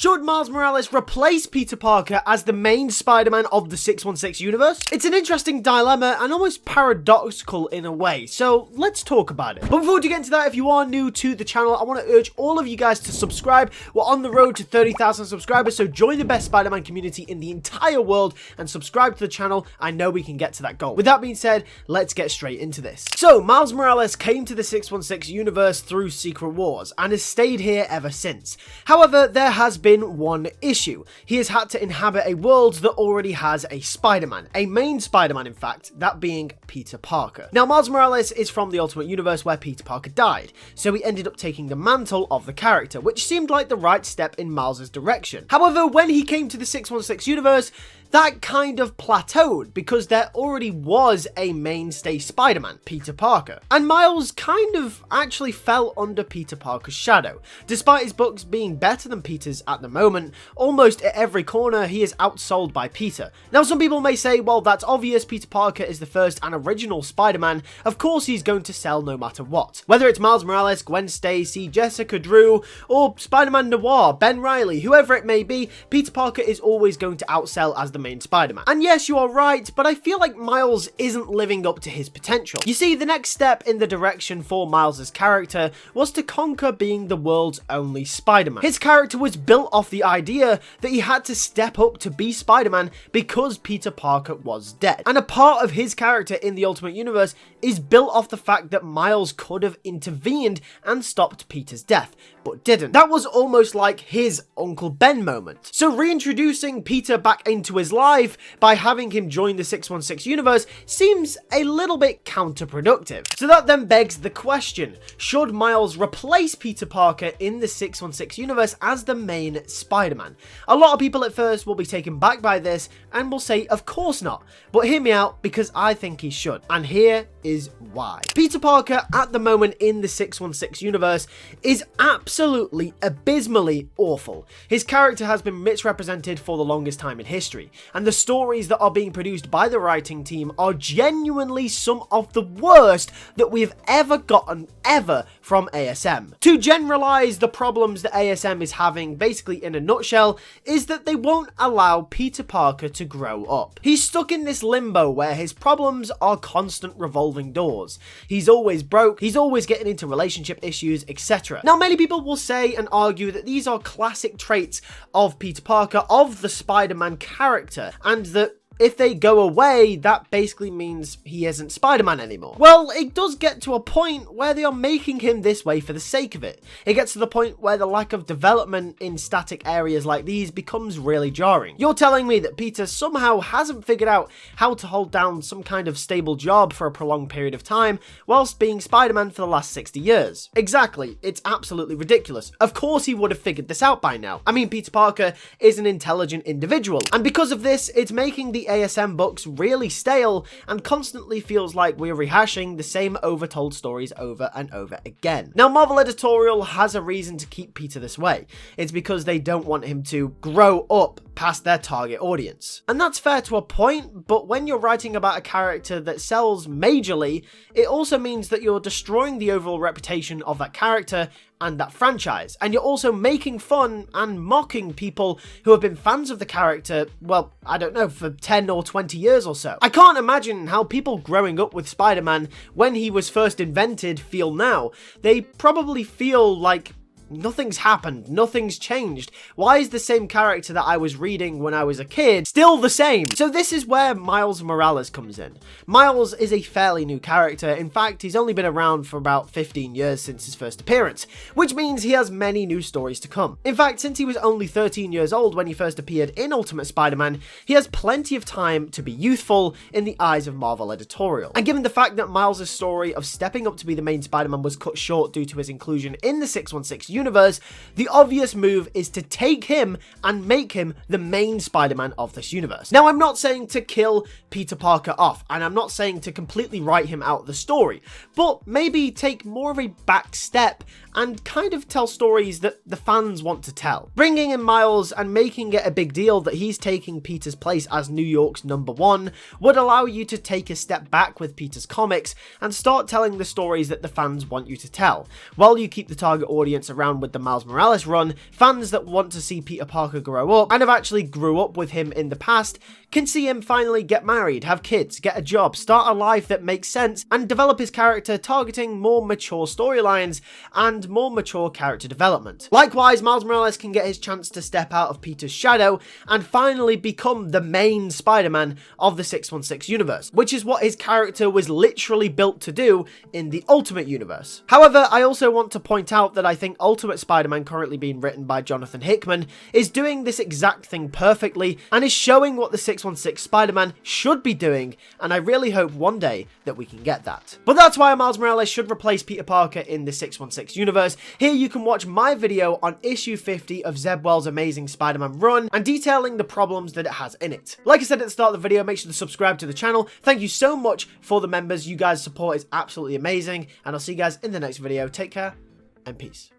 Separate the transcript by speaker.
Speaker 1: Should Miles Morales replace Peter Parker as the main Spider-Man of the 616 universe? It's an interesting dilemma and almost paradoxical in a way, so let's talk about it. But before we get into that, if you are new to the channel, I want to urge all of you guys to subscribe. We're on the road to 30,000 subscribers, so join the best Spider-Man community in the entire world and subscribe to the channel. I know we can get to that goal. With that being said, let's get straight into this. So, Miles Morales came to the 616 universe through Secret Wars and has stayed here ever since. However, there has been one issue. He has had to inhabit a world that already has a Spider-Man, a main Spider-Man in fact, that being Peter Parker. Now, Miles Morales is from the Ultimate Universe where Peter Parker died, so he ended up taking the mantle of the character, which seemed like the right step in Miles' direction. However, when he came to the 616 universe, that kind of plateaued because there already was a mainstay Spider-Man, Peter Parker. And Miles kind of actually fell under Peter Parker's shadow. Despite his books being better than Peter's at the moment, almost at every corner he is outsold by Peter. Now, some people may say, well, that's obvious, Peter Parker is the first and original Spider-Man, of course he's going to sell no matter what. Whether it's Miles Morales, Gwen Stacy, Jessica Drew, or Spider-Man Noir, Ben Reilly, whoever it may be, Peter Parker is always going to outsell as the main Spider-Man. And yes, you are right, but I feel like Miles isn't living up to his potential. You see, the next step in the direction for Miles' character was to conquer being the world's only Spider-Man. His character was built off the idea that he had to step up to be Spider-Man because Peter Parker was dead. And a part of his character in the Ultimate Universe is built off the fact that Miles could have intervened and stopped Peter's death, but didn't. That was almost like his Uncle Ben moment. So reintroducing Peter back into his life by having him join the 616 universe seems a little bit counterproductive. So that then begs the question, should Miles replace Peter Parker in the 616 universe as the main Spider-Man? A lot of people at first will be taken back by this and will say, of course not. But hear me out, because I think he should. And here is why. Peter Parker at the moment in the 616 universe is absolutely abysmally awful. His character has been misrepresented for the longest time in history, and the stories that are being produced by the writing team are genuinely some of the worst that we have ever gotten from ASM. To generalize the problems that ASM is having, basically in a nutshell, is that they won't allow Peter Parker to grow up. He's stuck in this limbo where his problems are constant revolving doors. He's always broke, he's always getting into relationship issues, etc. Now, many people will say and argue that these are classic traits of Peter Parker, of the Spider-Man character, and that if they go away, that basically means he isn't Spider-Man anymore. Well, it does get to a point where they are making him this way for the sake of it. It gets to the point where the lack of development in static areas like these becomes really jarring. You're telling me that Peter somehow hasn't figured out how to hold down some kind of stable job for a prolonged period of time whilst being Spider-Man for the last 60 years. Exactly, it's absolutely ridiculous. Of course he would have figured this out by now. I mean, Peter Parker is an intelligent individual, and because of this, it's making the ASM books really stale and constantly feels like we're rehashing the same overtold stories over and over again. Now, Marvel Editorial has a reason to keep Peter this way. It's because they don't want him to grow up past their target audience. And that's fair to a point, but when you're writing about a character that sells majorly, it also means that you're destroying the overall reputation of that character and that franchise. And you're also making fun and mocking people who have been fans of the character, well, I don't know, for 10 or 20 years or so. I can't imagine how people growing up with Spider-Man when he was first invented feel now. They probably feel like nothing's happened, nothing's changed. Why is the same character that I was reading when I was a kid still the same? So this is where Miles Morales comes in. Miles is a fairly new character. In fact, he's only been around for about 15 years since his first appearance, which means he has many new stories to come. In fact, since he was only 13 years old when he first appeared in Ultimate Spider-Man, he has plenty of time to be youthful in the eyes of Marvel Editorial. And given the fact that Miles' story of stepping up to be the main Spider-Man was cut short due to his inclusion in the 616 universe, the obvious move is to take him and make him the main Spider-Man of this universe. Now, I'm not saying to kill Peter Parker off, and I'm not saying to completely write him out of the story, but maybe take more of a back step and kind of tell stories that the fans want to tell. Bringing in Miles and making it a big deal that he's taking Peter's place as New York's #1 would allow you to take a step back with Peter's comics and start telling the stories that the fans want you to tell, while you keep the target audience around around with the Miles Morales run, fans that want to see Peter Parker grow up and have actually grew up with him in the past can see him finally get married, have kids, get a job, start a life that makes sense, and develop his character targeting more mature storylines and more mature character development. Likewise, Miles Morales can get his chance to step out of Peter's shadow and finally become the main Spider-Man of the 616 universe, which is what his character was literally built to do in the Ultimate Universe. However, I also want to point out that I think Ultimate Spider-Man, currently being written by Jonathan Hickman, is doing this exact thing perfectly and is showing what the 616 Spider-Man should be doing, and I really hope one day that we can get that. But that's why Miles Morales should replace Peter Parker in the 616 universe. Here you can watch my video on issue 50 of Zeb Wells' Amazing Spider-Man run and detailing the problems that it has in it. Like I said at the start of the video, make sure to subscribe to the channel. Thank you so much for the members. You guys' support is absolutely amazing, and I'll see you guys in the next video. Take care and peace.